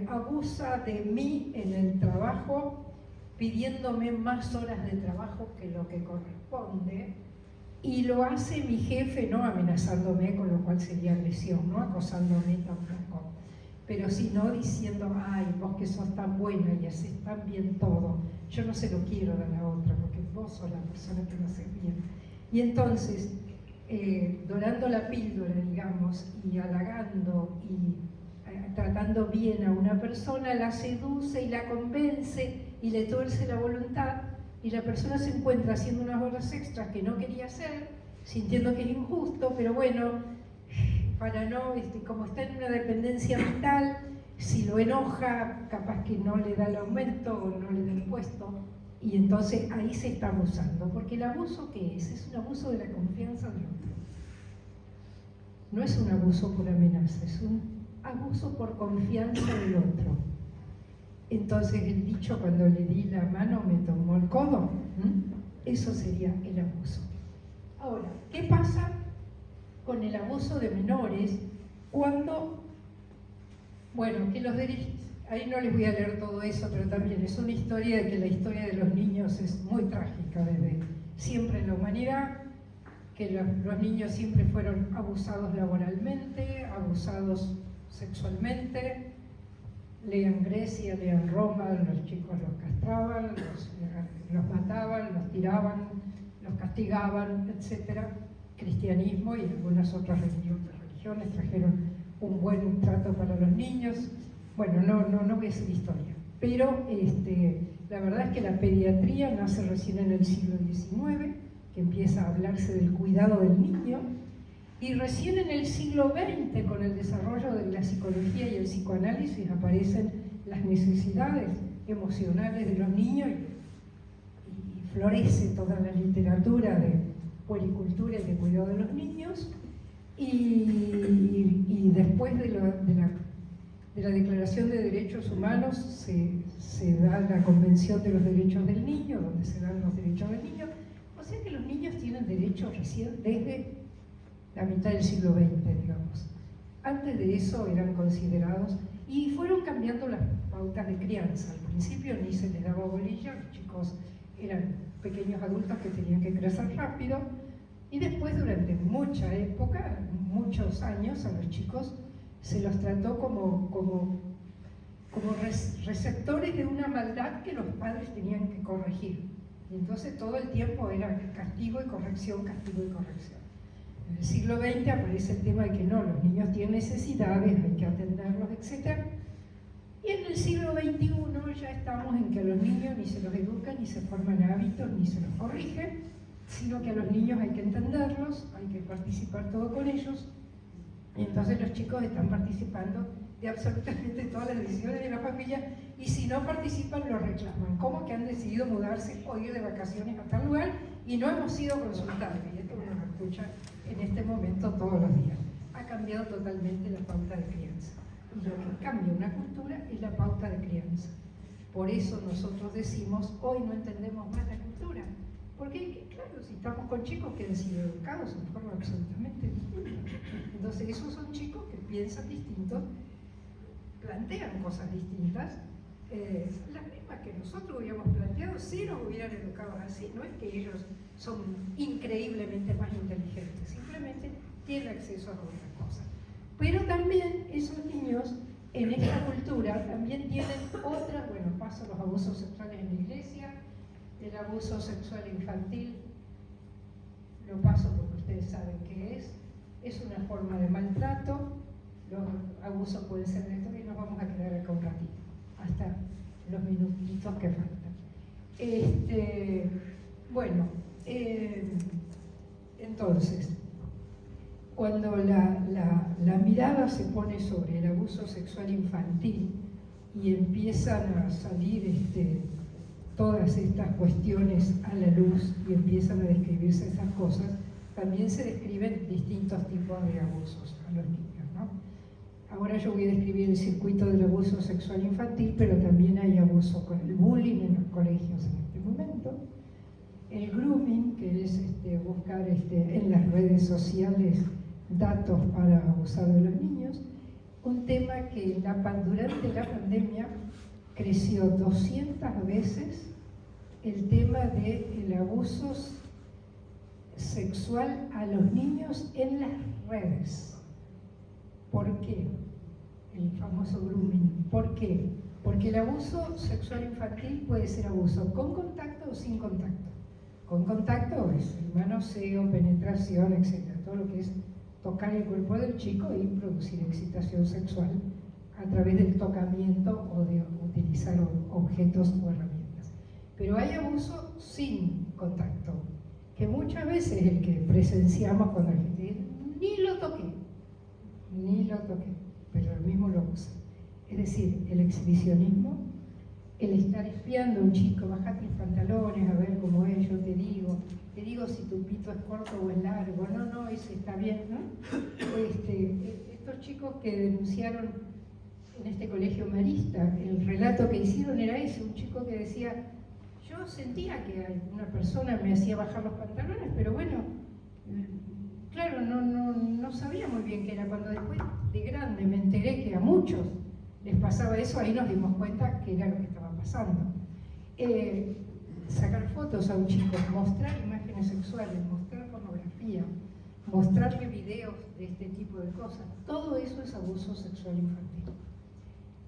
Speaker 1: abusa de mí en el trabajo pidiéndome más horas de trabajo que lo que corresponde, y lo hace mi jefe, no amenazándome, con lo cual sería agresión, no acosándome tampoco, pero sino diciendo, ay, vos que sos tan buena y haces tan bien todo, yo no se lo quiero dar a otra, porque vos sos la persona que lo haces bien. Y entonces, dorando la píldora, digamos, y halagando y tratando bien a una persona, la seduce y la convence y le tuerce la voluntad, y la persona se encuentra haciendo unas horas extras que no quería hacer, sintiendo que es injusto, pero bueno, para no, como está en una dependencia vital, si lo enoja, capaz que no le da el aumento o no le da el puesto, y entonces ahí se está abusando, porque el abuso, ¿qué es? Es un abuso de la confianza del otro. No es un abuso por amenaza, es un abuso por confianza del otro. Entonces el dicho, cuando le di la mano me tomó el codo, eso sería el abuso. Ahora, ¿qué pasa con el abuso de menores cuando, bueno, que los derechos, ahí no les voy a leer todo eso, pero también es una historia de que la historia de los niños es muy trágica desde siempre en la humanidad, que los niños siempre fueron abusados laboralmente, abusados sexualmente. Lean Grecia, lean Roma, los chicos los castraban, los mataban, los tiraban, los castigaban, etc. Cristianismo y algunas otras religiones trajeron un buen trato para los niños. Bueno, no voy a hacer historia, pero la verdad es que la pediatría nace recién en el siglo XIX, que empieza a hablarse del cuidado del niño, y recién en el siglo XX, con el desarrollo de la psicología y el psicoanálisis, aparecen las necesidades emocionales de los niños y florece toda la literatura de puericultura y de cuidado de los niños. Y después de la Declaración de Derechos Humanos se da la Convención de los Derechos del Niño, donde se dan los derechos del niño. O sea que los niños tienen derechos recién desde la mitad del siglo XX, digamos. Antes de eso eran considerados, y fueron cambiando las pautas de crianza. Al principio ni se les daba bolilla, los chicos eran pequeños adultos que tenían que crecer rápido, y después durante mucha época, muchos años, a los chicos se los trató como receptores de una maldad que los padres tenían que corregir. Y entonces todo el tiempo era castigo y corrección, castigo y corrección. En el siglo XX aparece el tema de que no, los niños tienen necesidades, hay que atenderlos, etc. Y en el siglo XXI ya estamos en que a los niños ni se los educa, ni se forman hábitos, ni se los corrige, sino que a los niños hay que entenderlos, hay que participar todo con ellos. Y entonces los chicos están participando de absolutamente todas las decisiones de la familia, y si no participan los reclaman, como que han decidido mudarse o ir de vacaciones a tal lugar y no hemos sido consultados. Y esto uno lo escucha en este momento todos los días. Ha cambiado totalmente la pauta de crianza. Y lo que cambia una cultura es la pauta de crianza. Por eso nosotros decimos, hoy no entendemos más la cultura. Porque, claro, si estamos con chicos que han sido educados en forma absolutamente distinta. Entonces, esos son chicos que piensan distinto, plantean cosas distintas, las mismas que nosotros hubiéramos planteado si nos hubieran educado así. No es que ellos son increíblemente más inteligentes, simplemente tienen acceso a otras cosas. Pero también esos niños en esta cultura también tienen otras, bueno, paso los abusos sexuales en la iglesia, el abuso sexual infantil, lo paso porque ustedes saben qué es una forma de maltrato. Los abusos pueden ser de esto y nos vamos a quedar acá un ratito, hasta los minutitos que faltan. Entonces, cuando la mirada se pone sobre el abuso sexual infantil y empiezan a salir todas estas cuestiones a la luz y empiezan a describirse esas cosas, también se describen distintos tipos de abusos a los niños, ¿no? Ahora yo voy a describir el circuito del abuso sexual infantil, pero también hay abuso con el bullying en los colegios en este momento. El grooming, que es buscar en las redes sociales datos para abusar de los niños. Un tema que durante la pandemia creció 200 veces, el tema del abuso sexual a los niños en las redes. ¿Por qué? El famoso grooming. ¿Por qué? Porque el abuso sexual infantil puede ser abuso con contacto o sin contacto. Con contacto es el manoseo, penetración, etc. Todo lo que es tocar el cuerpo del chico y producir excitación sexual a través del tocamiento o de utilizar objetos o herramientas. Pero hay abuso sin contacto, que muchas veces el que presenciamos cuando la gente dice, ni lo toqué, pero el mismo lo usa. Es decir, el exhibicionismo, el estar espiando a un chico, bajate los pantalones a ver cómo es, yo te digo si tu pito es corto o es largo, no, ese está bien, ¿no? Estos chicos que denunciaron en este colegio marista, el relato que hicieron era ese, un chico que decía, yo sentía que una persona me hacía bajar los pantalones, pero bueno, claro, no sabía muy bien qué era. Cuando después de grande me enteré que a muchos les pasaba eso, ahí nos dimos cuenta que era lo que estaba pasando. Sacar fotos a un chico, mostrar imágenes sexuales, mostrar pornografía, pornografía, mostrarle videos de este tipo de cosas, todo eso es abuso sexual infantil.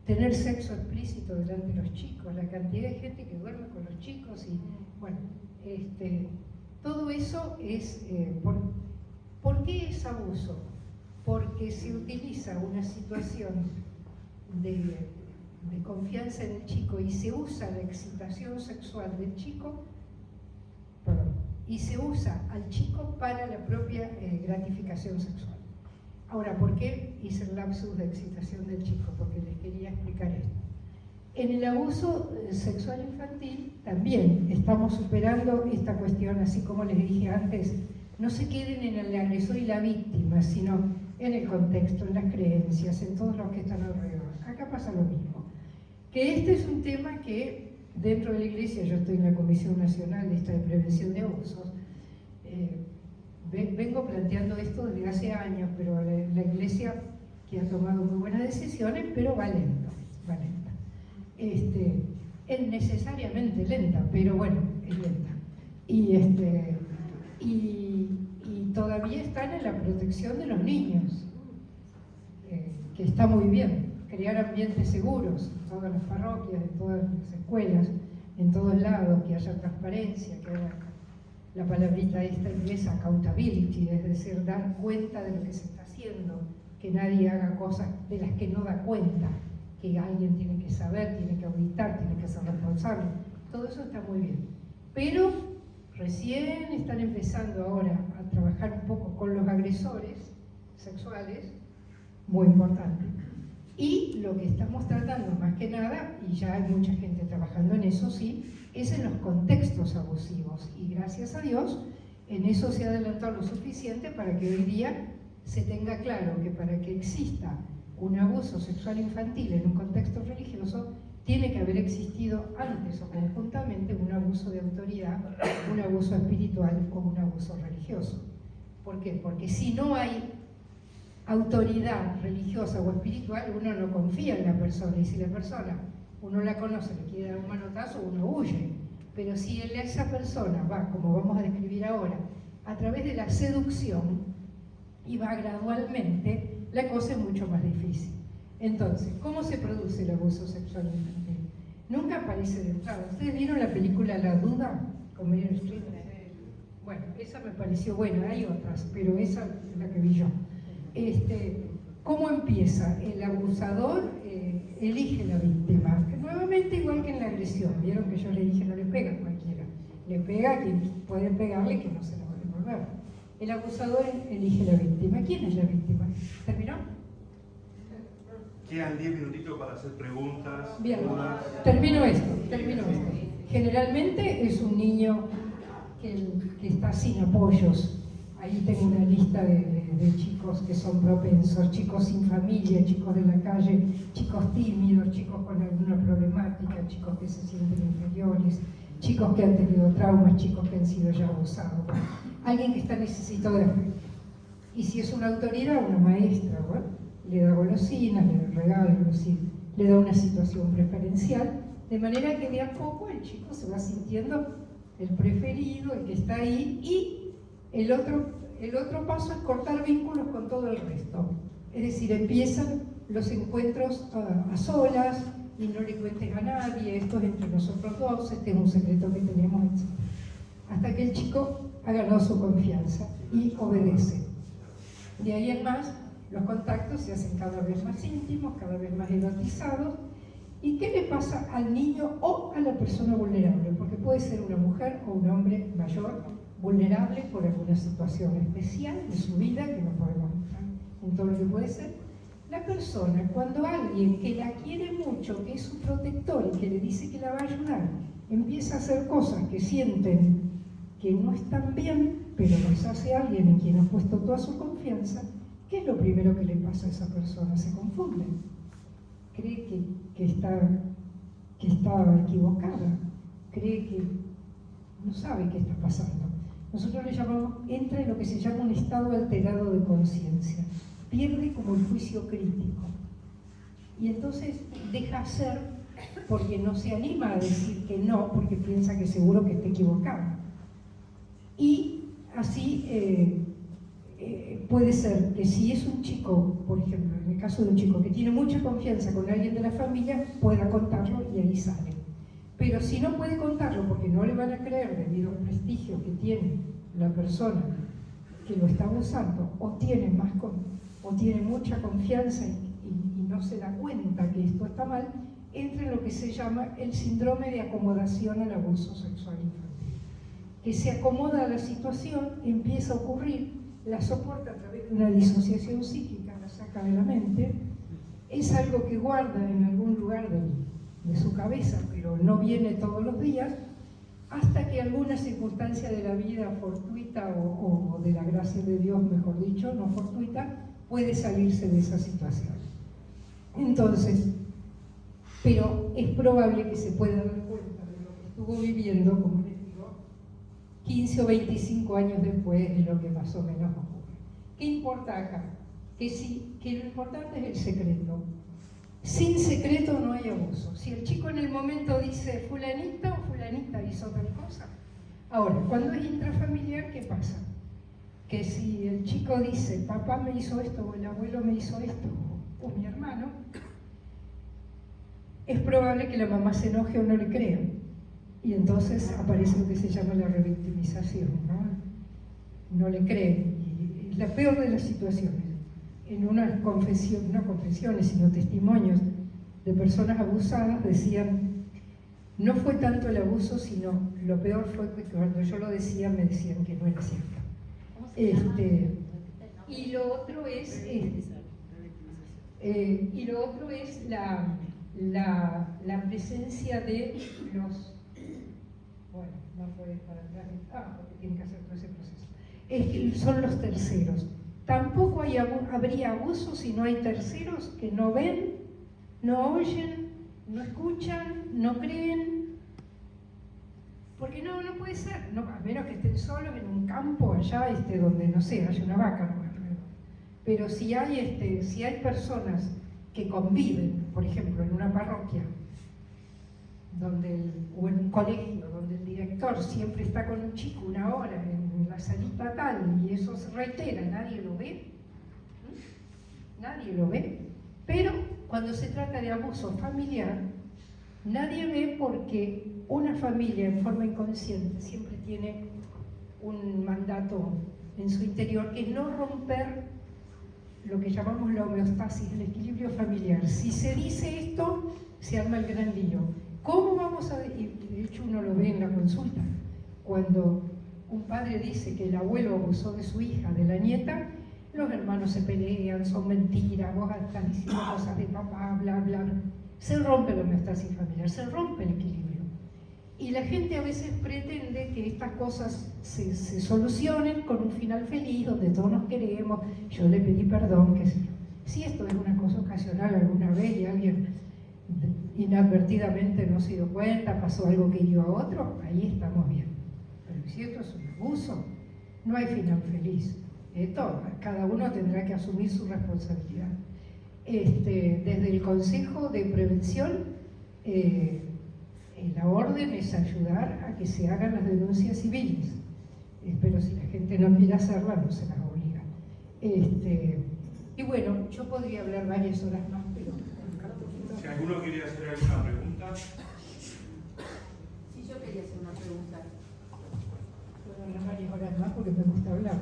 Speaker 1: Tener sexo explícito delante de los chicos, la cantidad de gente que duerme con los chicos y bueno, todo eso es... ¿Por qué es abuso? Porque se utiliza una situación de confianza en el chico y se usa la excitación sexual del chico, y se usa al chico para la propia gratificación sexual. Ahora, ¿por qué hice el lapsus de excitación del chico? Porque les quería explicar esto. En el abuso sexual infantil también estamos superando esta cuestión, así como les dije antes, no se queden en el agresor y la víctima, sino en el contexto, en las creencias, en todos los que están alrededor. Acá pasa lo mismo. Que este es un tema que dentro de la Iglesia, yo estoy en la Comisión Nacional de Prevención de Abusos, vengo planteando esto desde hace años, pero la Iglesia que ha tomado muy buenas decisiones, pero va lenta, va lenta. Es necesariamente lenta, pero bueno, es lenta. Y todavía están en la protección de los niños, que está muy bien. Crear ambientes seguros en todas las parroquias, en todas las escuelas, en todos lados, que haya transparencia, que haya la palabrita esta inglesa, accountability, es decir, dar cuenta de lo que se está haciendo, que nadie haga cosas de las que no da cuenta, que alguien tiene que saber, tiene que auditar, tiene que ser responsable. Todo eso está muy bien. Pero recién están empezando ahora a trabajar un poco con los agresores sexuales, muy importante. Y lo que estamos tratando más que nada, y ya hay mucha gente trabajando en eso, sí, es en los contextos abusivos. Y gracias a Dios, en eso se ha adelantado lo suficiente para que hoy día se tenga claro que para que exista un abuso sexual infantil en un contexto religioso, tiene que haber existido antes o conjuntamente un abuso de autoridad, un abuso espiritual o un abuso religioso. ¿Por qué? Porque si no hay autoridad religiosa o espiritual, uno no confía en la persona, y si la persona uno la conoce, le quiere dar un manotazo, uno huye. Pero si esa persona va, como vamos a describir ahora, a través de la seducción y va gradualmente, la cosa es mucho más difícil. Entonces, ¿cómo se produce el abuso sexual infantil? Nunca aparece de entrada. ¿Ustedes vieron la película La Duda con Meryl Streep? Bueno, esa me pareció buena, hay otras, pero esa es la que vi yo. ¿Cómo empieza? El abusador elige la víctima, que nuevamente igual que en la agresión. Vieron que yo le dije no le pega a cualquiera, le pega a quien puede pegarle y que no se la va a devolver. El abusador elige la víctima. ¿Quién es la víctima? ¿Terminó?
Speaker 3: Quedan 10 minutitos para hacer preguntas.
Speaker 1: Bien,
Speaker 3: dudas.
Speaker 1: termino esto. Generalmente es un niño que está sin apoyos. Ahí tengo una lista de chicos que son propensos, chicos sin familia, chicos de la calle, chicos tímidos, chicos con alguna problemática, chicos que se sienten inferiores, chicos que han tenido traumas, chicos que han sido ya abusados. Alguien que está necesitado de afecto. Y si es una autoridad, una maestra, ¿verdad? Le da golosinas, le da regalos, le da una situación preferencial, de manera que de a poco el chico se va sintiendo el preferido, el que está ahí, y el otro paso es cortar vínculos con todo el resto. Es decir, empiezan los encuentros a solas y no le cuentes a nadie, esto es entre nosotros dos, este es un secreto que tenemos, etc. Hasta que el chico ha ganado su confianza y obedece. De ahí en más, los contactos se hacen cada vez más íntimos, cada vez más erotizados. ¿Y qué le pasa al niño o a la persona vulnerable? Porque puede ser una mujer o un hombre mayor vulnerable por alguna situación especial de su vida, que no podemos entrar en todo lo que puede ser. La persona, cuando alguien que la quiere mucho, que es su protector y que le dice que la va a ayudar, empieza a hacer cosas que sienten que no están bien, pero los hace alguien en quien ha puesto toda su confianza, ¿qué es lo primero que le pasa a esa persona? Se confunde. Cree que está equivocada, cree que no sabe qué está pasando. Nosotros le llamamos, entra en lo que se llama un estado alterado de conciencia, pierde como el juicio crítico. Y entonces deja hacer porque no se anima a decir que no, porque piensa que seguro que está equivocado. Y así puede ser que si es un chico, por ejemplo, en el caso de un chico que tiene mucha confianza con alguien de la familia, pueda contarlo y ahí sale. Pero si no puede contarlo porque no le van a creer debido al prestigio que tiene la persona que lo está abusando, o tiene mucha confianza y no se da cuenta que esto está mal, entra en lo que se llama el síndrome de acomodación al abuso sexual infantil, que se acomoda a la situación, empieza a ocurrir, la soporta a través de una disociación psíquica, la saca de la mente, es algo que guarda en algún lugar de su cabeza, pero no viene todos los días, hasta que alguna circunstancia de la vida fortuita o de la gracia de Dios, mejor dicho, no fortuita, puede salirse de esa situación. Entonces, pero es probable que se pueda dar cuenta de lo que estuvo viviendo, como les digo, 15 o 25 años después de lo que más o menos ocurre. ¿Qué importa acá? Que lo importante es el secreto. Sin secreto no hay abuso. Si el chico en el momento dice fulanita o fulanita hizo tal cosa. Ahora, cuando es intrafamiliar, ¿qué pasa? Que si el chico dice papá me hizo esto o el abuelo me hizo esto o mi hermano, es probable que la mamá se enoje o no le crea. Y entonces aparece lo que se llama la revictimización, ¿no? No le creen. Y es la peor de las situaciones. En una confesión, no confesiones, sino testimonios de personas abusadas, decían, no fue tanto el abuso, sino lo peor fue que cuando yo lo decía, me decían que no era cierto. Y lo otro es, la presencia de los, bueno, no puede estar atrás, porque tiene que hacer todo ese proceso. Son los terceros. Tampoco habría abuso si no hay terceros que no ven, no oyen, no escuchan, no creen. Porque no puede ser, no, a menos que estén solos en un campo allá donde, no sé, haya una vaca. ¿No? Pero si hay personas que conviven, por ejemplo, en una parroquia, o en un colegio, donde el director siempre está con un chico una hora en la salita tal, y eso se reitera, nadie lo ve. Nadie lo ve. Pero cuando se trata de abuso familiar, nadie ve porque una familia en forma inconsciente siempre tiene un mandato en su interior que es no romper lo que llamamos la homeostasis, el equilibrio familiar. Si se dice esto, se arma el gran lío. ¿Cómo vamos a...? Y de hecho uno lo ve en la consulta. Cuando un padre dice que el abuelo abusó de su hija, de la nieta, los hermanos se pelean, son mentiras, vos estás diciendo cosas de papá, bla, bla, bla. Se rompe la homeostasis familiar, se rompe el equilibrio. Y la gente a veces pretende que estas cosas se solucionen con un final feliz, donde todos nos queremos, yo le pedí perdón, qué sé yo. Si esto es una cosa ocasional alguna vez y alguien inadvertidamente no se dio cuenta, pasó algo que hirió a otro, ahí estamos bien. Pero si esto es un abuso, no hay final feliz. Cada uno tendrá que asumir su responsabilidad. Desde el Consejo de Prevención, la orden es ayudar a que se hagan las denuncias civiles. Pero si la gente no quiere hacerla, no se las obliga. Y bueno, yo podría hablar varias horas más, pero...
Speaker 3: Si alguno quería hacer alguna pregunta.
Speaker 4: Sí, yo quería hacer una pregunta.
Speaker 1: Puedo hablar varias horas más porque me gusta hablar.